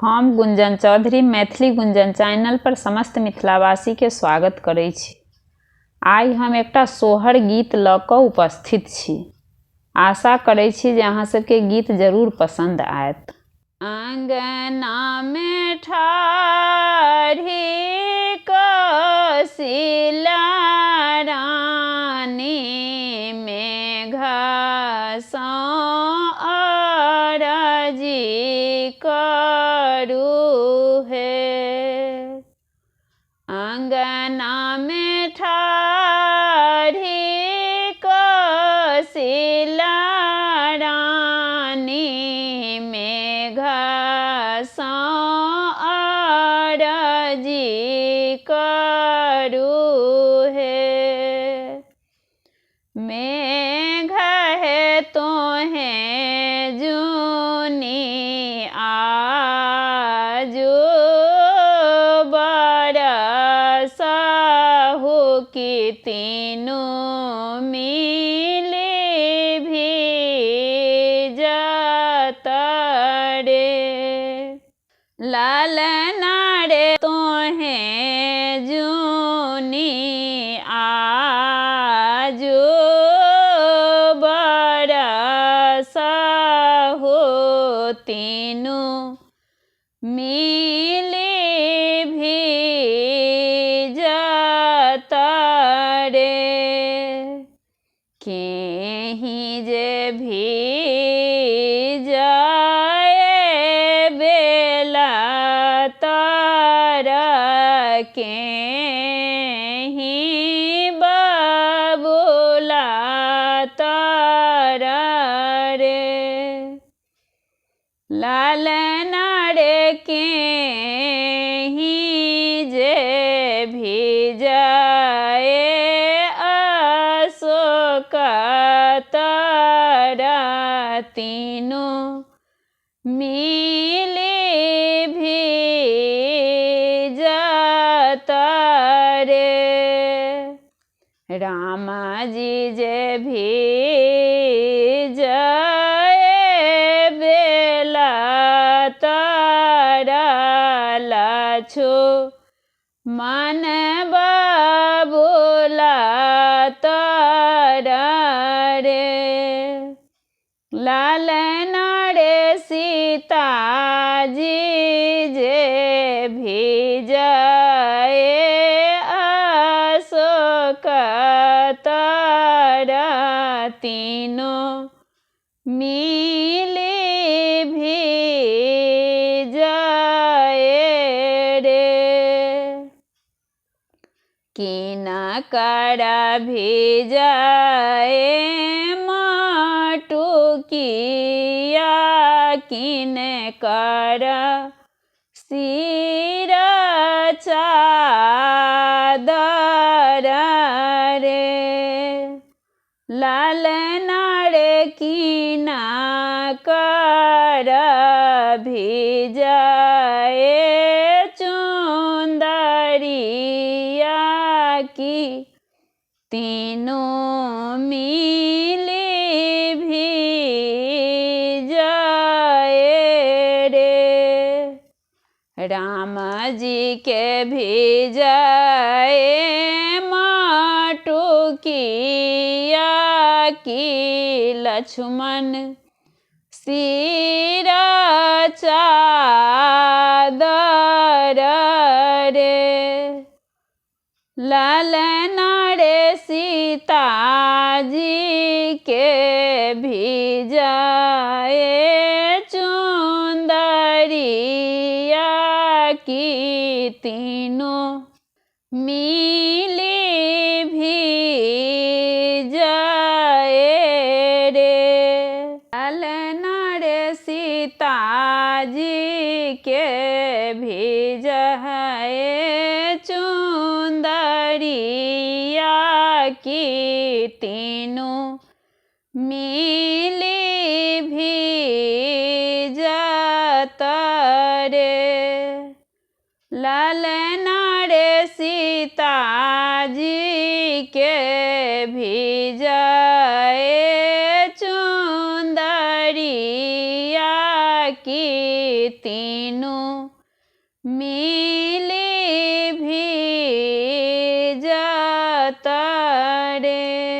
हम गुंजन चौधरी मैथिली गुंजन चैनल पर समस्त मिथिलावासी के स्वागत करै छी। आइ हम एकटा सोहर गीत लऽ कऽ उपस्थित छी। आशा करै छी जे अहाँ सबके गीत जरूर पसंद आयत। अंगना में ठाढ़ी कोसिला रानी मेघसँ अरजी करू हे। अंगना में ठाढ़ी कोसिला रानी मेघसँ अरजी करू हे। मेघ है तोहें जुनी आजू बरसहु की तीनों मिली भीजत रे। लालना रे तोहें जुनी आजू बरसहु तीनों मिली भीजत रे। केहि जे भीजए बेला तर केहि बबुला तर रे। लालना रे केहि जे भीजए अशोक तर तीनों मिली भीजत रे। राम जी जे भीजए बेला तर लक्ष्मण बबुला तर रे। लालना रे सीता जी जे भीजए अशोक तर तीनों मिली भीजए रे। किनकर भीजए मटुकिया किनकर सिर चादर रे। लालना रे किनकर भीजए चुंदरिया की तीनों मिली भीजए रे। राम जी के भीजए मटुकिया की लक्ष्मण सिर चादर रे। लालना रे सीता जी के भीजए चुंदरिया की तीनों मिली भीजए रे। लालना रे सीता जी के भीजए चुंदरिया की तीनों मिली भीजत रे। लालना रे सीता जी के भीजए चुंदरिया की तीनों मिले भेजता रे।